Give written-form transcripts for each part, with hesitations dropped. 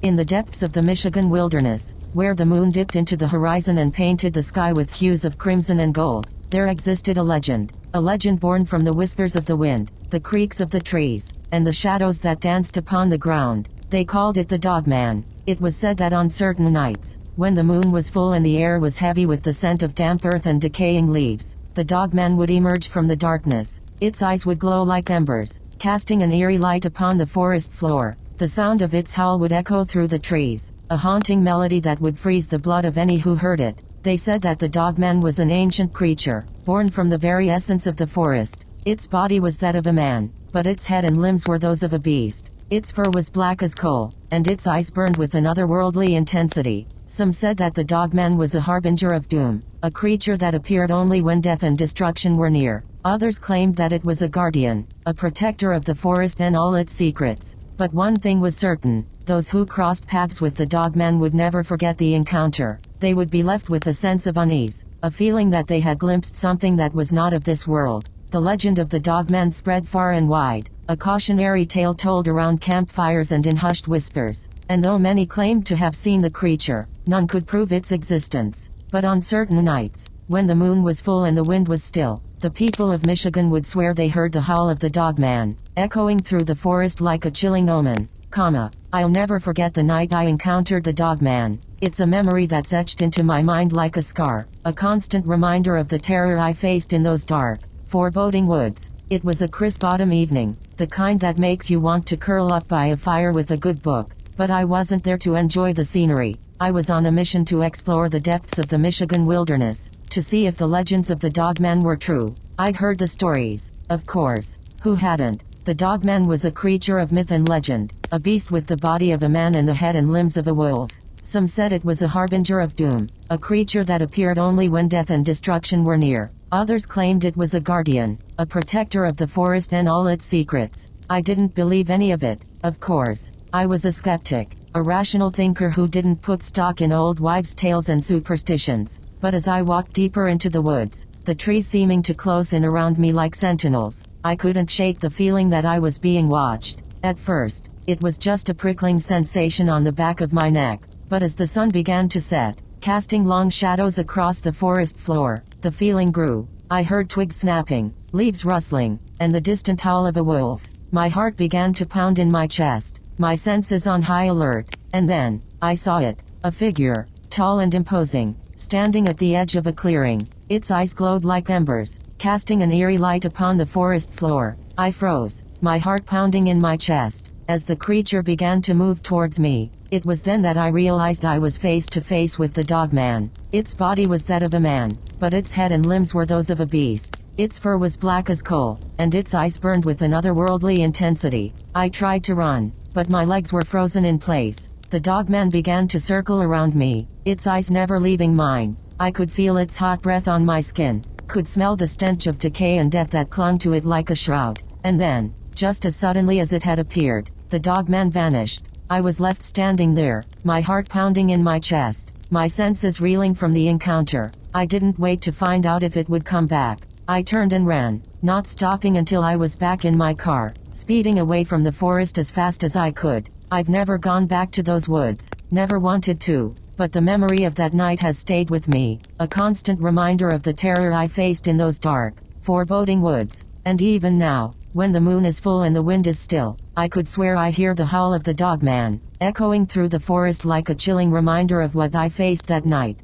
In the depths of the Michigan wilderness, where the moon dipped into the horizon and painted the sky with hues of crimson and gold, there existed a legend born from the whispers of the wind, the creaks of the trees, and the shadows that danced upon the ground. They called it the Dogman. It was said that on certain nights, when the moon was full and the air was heavy with the scent of damp earth and decaying leaves, the Dogman would emerge from the darkness. Its eyes would glow like embers, casting an eerie light upon the forest floor. The sound of its howl would echo through the trees, a haunting melody that would freeze the blood of any who heard it. They said that the Dogman was an ancient creature, born from the very essence of the forest. Its body was that of a man, but its head and limbs were those of a beast. Its fur was black as coal, and its eyes burned with an otherworldly intensity. Some said that the Dogman was a harbinger of doom, a creature that appeared only when death and destruction were near. Others claimed that it was a guardian, a protector of the forest and all its secrets. But one thing was certain: those who crossed paths with the Dogman would never forget the encounter. They would be left with a sense of unease, a feeling that they had glimpsed something that was not of this world. The legend of the Dogman spread far and wide, a cautionary tale told around campfires and in hushed whispers. And though many claimed to have seen the creature, none could prove its existence. But on certain nights, when the moon was full and the wind was still, the people of Michigan would swear they heard the howl of the Dogman, echoing through the forest like a chilling omen. I'll never forget the night I encountered the Dogman. It's a memory that's etched into my mind like a scar, a constant reminder of the terror I faced in those dark, foreboding woods. It was a crisp autumn evening, the kind that makes you want to curl up by a fire with a good book. But I wasn't there to enjoy the scenery. I was on a mission to explore the depths of the Michigan wilderness, to see if the legends of the Dogman were true. I'd heard the stories, of course. Who hadn't? The Dogman was a creature of myth and legend, a beast with the body of a man and the head and limbs of a wolf. Some said it was a harbinger of doom, a creature that appeared only when death and destruction were near. Others claimed it was a guardian, a protector of the forest and all its secrets. I didn't believe any of it, of course. I was a skeptic, a rational thinker who didn't put stock in old wives' tales and superstitions. But as I walked deeper into the woods, the trees seeming to close in around me like sentinels, I couldn't shake the feeling that I was being watched. At first, it was just a prickling sensation on the back of my neck. But as the sun began to set, casting long shadows across the forest floor, the feeling grew. I heard twigs snapping, leaves rustling, and the distant howl of a wolf. My heart began to pound in my chest, my senses on high alert. And then, I saw it, a figure, tall and imposing, standing at the edge of a clearing. Its eyes glowed like embers, casting an eerie light upon the forest floor. I froze, my heart pounding in my chest, as the creature began to move towards me. It was then that I realized I was face to face with the Dogman. Its body was that of a man, but its head and limbs were those of a beast. Its fur was black as coal, and its eyes burned with an otherworldly intensity. I tried to run, but my legs were frozen in place. The Dogman began to circle around me, its eyes never leaving mine. I could feel its hot breath on my skin, could smell the stench of decay and death that clung to it like a shroud. And then, just as suddenly as it had appeared, the Dogman vanished. I was left standing there, my heart pounding in my chest, my senses reeling from the encounter. I didn't wait to find out if it would come back. I turned and ran, not stopping until I was back in my car, speeding away from the forest as fast as I could. I've never gone back to those woods, never wanted to, but the memory of that night has stayed with me, a constant reminder of the terror I faced in those dark, foreboding woods. And even now, when the moon is full and the wind is still, I could swear I hear the howl of the Dogman, echoing through the forest like a chilling reminder of what I faced that night.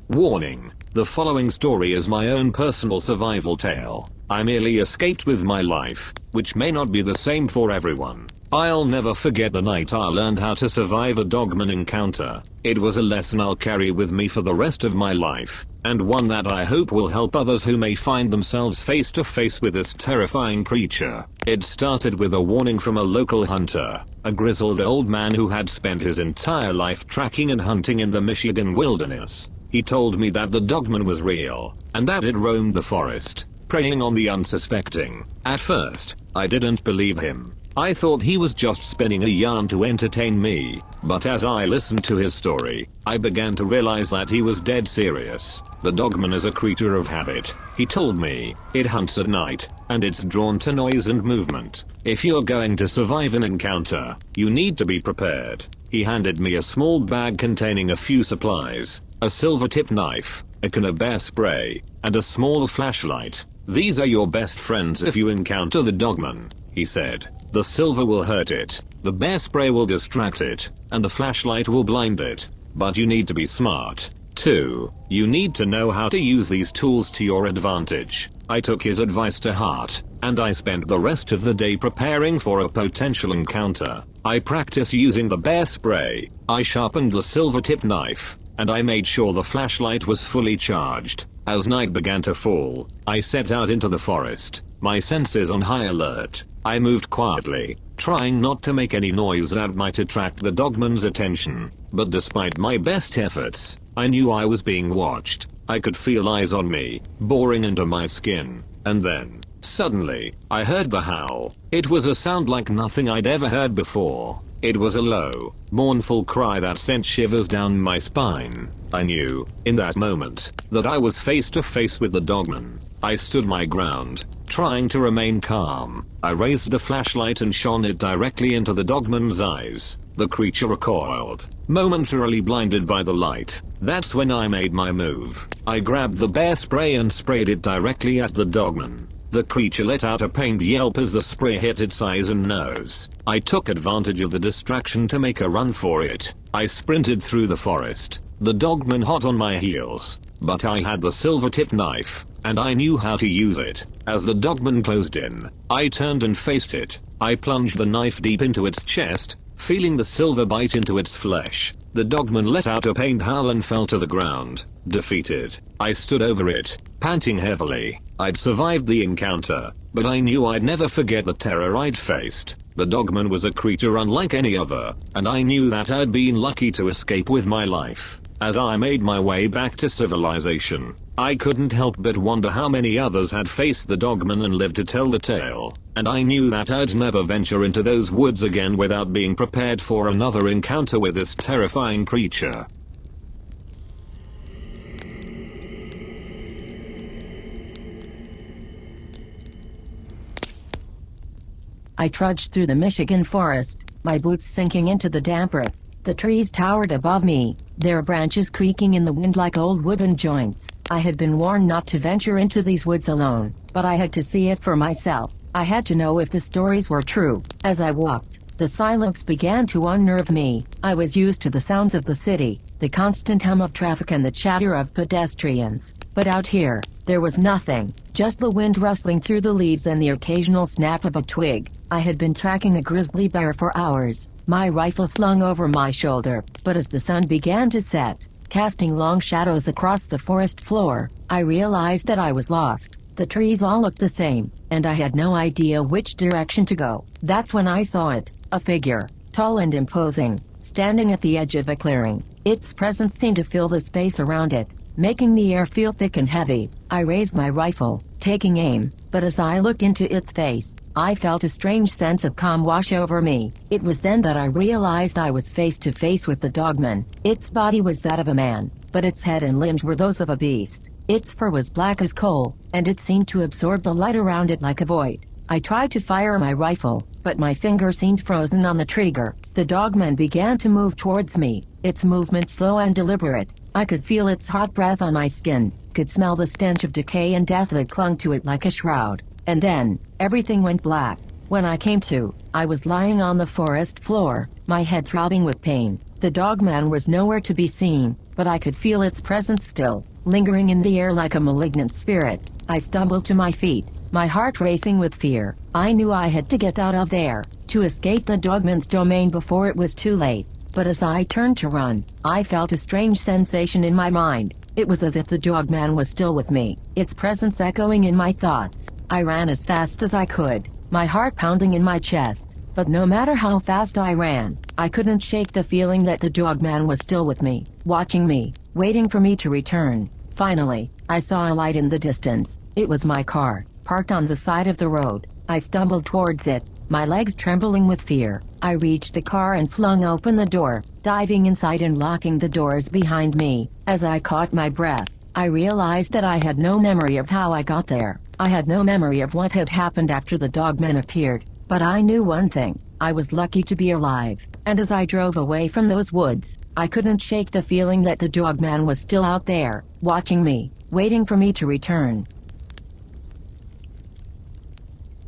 Warning: the following story is my own personal survival tale. I merely escaped with my life, which may not be the same for everyone. I'll never forget the night I learned how to survive a Dogman encounter. It was a lesson I'll carry with me for the rest of my life, and one that I hope will help others who may find themselves face to face with this terrifying creature. It started with a warning from a local hunter, a grizzled old man who had spent his entire life tracking and hunting in the Michigan wilderness. He told me that the Dogman was real, and that it roamed the forest, preying on the unsuspecting. At first, I didn't believe him. I thought he was just spinning a yarn to entertain me, but as I listened to his story, I began to realize that he was dead serious. The Dogman is a creature of habit, he told me. It hunts at night, and it's drawn to noise and movement. If you're going to survive an encounter, you need to be prepared. He handed me a small bag containing a few supplies, a silver-tipped knife, a can of bear spray, and a small flashlight. These are your best friends if you encounter the Dogman, he said. The silver will hurt it, the bear spray will distract it, and the flashlight will blind it. But you need to be smart, too. You need to know how to use these tools to your advantage. I took his advice to heart, and I spent the rest of the day preparing for a potential encounter. I practiced using the bear spray, I sharpened the silver-tipped knife, and I made sure the flashlight was fully charged. As night began to fall, I set out into the forest, my senses on high alert. I moved quietly, trying not to make any noise that might attract the Dogman's attention. But despite my best efforts, I knew I was being watched. I could feel eyes on me, boring into my skin. And then, suddenly, I heard the howl. It was a sound like nothing I'd ever heard before. It was a low, mournful cry that sent shivers down my spine. I knew, in that moment, that I was face to face with the Dogman. I stood my ground, trying to remain calm. I raised the flashlight and shone it directly into the Dogman's eyes. The creature recoiled, momentarily blinded by the light. That's when I made my move. I grabbed the bear spray and sprayed it directly at the Dogman. The creature let out a pained yelp as the spray hit its eyes and nose. I took advantage of the distraction to make a run for it. I sprinted through the forest, the Dogman hot on my heels. But I had the silver-tipped knife, and I knew how to use it. As the Dogman closed in, I turned and faced it. I plunged the knife deep into its chest, feeling the silver bite into its flesh. The Dogman let out a pained howl and fell to the ground, defeated. I stood over it, panting heavily. I'd survived the encounter, but I knew I'd never forget the terror I'd faced. The Dogman was a creature unlike any other, and I knew that I'd been lucky to escape with my life. As I made my way back to civilization, I couldn't help but wonder how many others had faced the Dogman and lived to tell the tale. And I knew that I'd never venture into those woods again without being prepared for another encounter with this terrifying creature. I trudged through the Michigan forest, my boots sinking into the damp earth. The trees towered above me, their branches creaking in the wind like old wooden joints. I had been warned not to venture into these woods alone, but I had to see it for myself. I had to know if the stories were true. As I walked, the silence began to unnerve me. I was used to the sounds of the city, the constant hum of traffic and the chatter of pedestrians. But out here, there was nothing, just the wind rustling through the leaves and the occasional snap of a twig. I had been tracking a grizzly bear for hours, my rifle slung over my shoulder, but as the sun began to set, casting long shadows across the forest floor, I realized that I was lost. The trees all looked the same, and I had no idea which direction to go. That's when I saw it, a figure, tall and imposing, standing at the edge of a clearing. Its presence seemed to fill the space around it, making the air feel thick and heavy. I raised my rifle, taking aim, but as I looked into its face, I felt a strange sense of calm wash over me. It was then that I realized I was face to face with the Dogman. Its body was that of a man, but its head and limbs were those of a beast. Its fur was black as coal, and it seemed to absorb the light around it like a void. I tried to fire my rifle, but my finger seemed frozen on the trigger. The Dogman began to move towards me, its movement slow and deliberate. I could feel its hot breath on my skin, could smell the stench of decay and death that clung to it like a shroud. And then, everything went black. When I came to, I was lying on the forest floor, my head throbbing with pain. The Dogman was nowhere to be seen, but I could feel its presence still, lingering in the air like a malignant spirit. I stumbled to my feet, my heart racing with fear. I knew I had to get out of there, to escape the Dogman's domain before it was too late. But as I turned to run, I felt a strange sensation in my mind. It was as if the Dogman was still with me, its presence echoing in my thoughts. I ran as fast as I could, my heart pounding in my chest. But no matter how fast I ran, I couldn't shake the feeling that the Dogman was still with me, watching me, waiting for me to return. Finally, I saw a light in the distance. It was my car, parked on the side of the road. I stumbled towards it, My legs trembling with fear, I reached the car and flung open the door, diving inside and locking the doors behind me. As I caught my breath, I realized that I had no memory of how I got there. I had no memory of what had happened after the Dogman appeared, but I knew one thing. I was lucky to be alive, and as I drove away from those woods, I couldn't shake the feeling that the Dogman was still out there, watching me, waiting for me to return.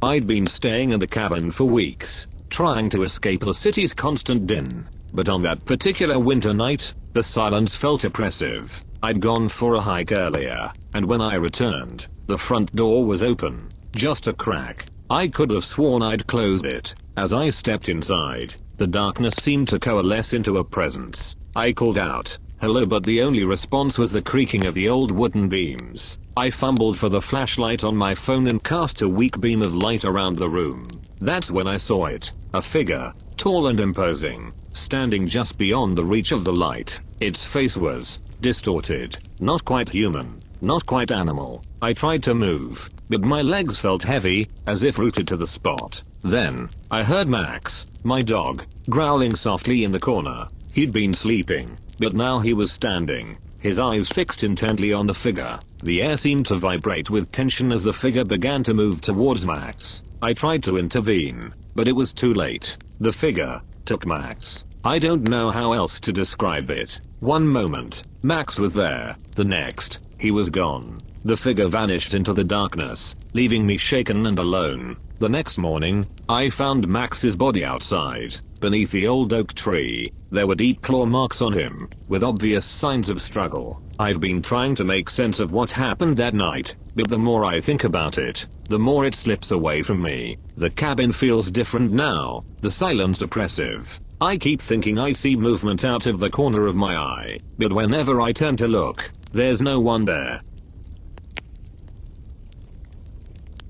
I'd been staying in the cabin for weeks, trying to escape the city's constant din, but on that particular winter night, the silence felt oppressive. I'd gone for a hike earlier, and when I returned, the front door was open, just a crack. I could have sworn I'd closed it. As I stepped inside, the darkness seemed to coalesce into a presence. I called out, "Hello," but the only response was the creaking of the old wooden beams. I fumbled for the flashlight on my phone and cast a weak beam of light around the room. That's when I saw it. A figure, tall and imposing, standing just beyond the reach of the light. Its face was distorted, not quite human, not quite animal. I tried to move, but my legs felt heavy, as if rooted to the spot. Then, I heard Max, my dog, growling softly in the corner. He'd been sleeping, but now he was standing, his eyes fixed intently on the figure. The air seemed to vibrate with tension as the figure began to move towards Max. I tried to intervene, but it was too late. The figure took Max. I don't know how else to describe it. One moment, Max was there. The next, he was gone. The figure vanished into the darkness, leaving me shaken and alone. The next morning, I found Max's body outside, beneath the old oak tree. There were deep claw marks on him, with obvious signs of struggle. I've been trying to make sense of what happened that night, but the more I think about it, the more it slips away from me. The cabin feels different now, the silence oppressive. I keep thinking I see movement out of the corner of my eye, but whenever I turn to look, there's no one there.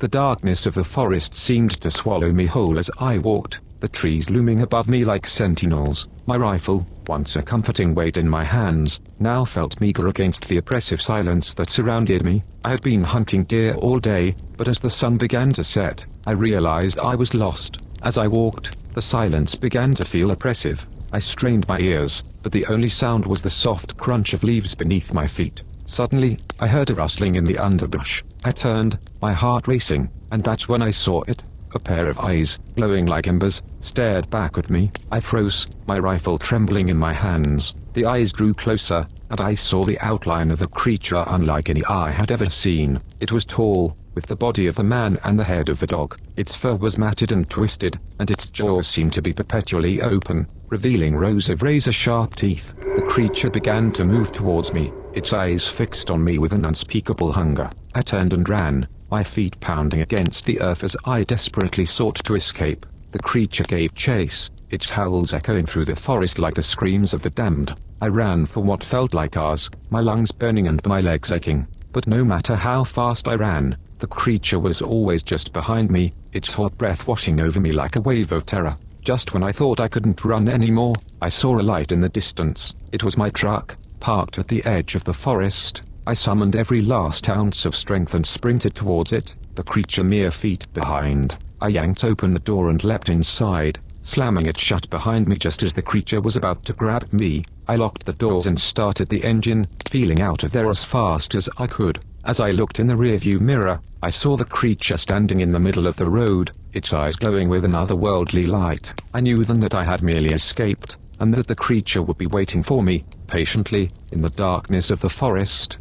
The darkness of the forest seemed to swallow me whole as I walked, the trees looming above me like sentinels. My rifle, once a comforting weight in my hands, now felt meager against the oppressive silence that surrounded me. I had been hunting deer all day, but as the sun began to set, I realized I was lost. As I walked, the silence began to feel oppressive. I strained my ears, but the only sound was the soft crunch of leaves beneath my feet. Suddenly, I heard a rustling in the underbrush. I turned, my heart racing, and that's when I saw it. A pair of eyes, glowing like embers, stared back at me. I froze, my rifle trembling in my hands. The eyes drew closer, and I saw the outline of a creature unlike any I had ever seen. It was tall, with the body of a man and the head of a dog. Its fur was matted and twisted, and its jaws seemed to be perpetually open, revealing rows of razor-sharp teeth. The creature began to move towards me, its eyes fixed on me with an unspeakable hunger. I turned and ran, my feet pounding against the earth as I desperately sought to escape. The creature gave chase, its howls echoing through the forest like the screams of the damned. I ran for what felt like hours, my lungs burning and my legs aching. But no matter how fast I ran, the creature was always just behind me, its hot breath washing over me like a wave of terror. Just when I thought I couldn't run anymore, I saw a light in the distance. It was my truck, parked at the edge of the forest. I summoned every last ounce of strength and sprinted towards it, the creature mere feet behind. I yanked open the door and leapt inside, slamming it shut behind me just as the creature was about to grab me. I locked the doors and started the engine, peeling out of there as fast as I could. As I looked in the rearview mirror, I saw the creature standing in the middle of the road, its eyes glowing with an otherworldly light. I knew then that I had merely escaped, and that the creature would be waiting for me, patiently, in the darkness of the forest.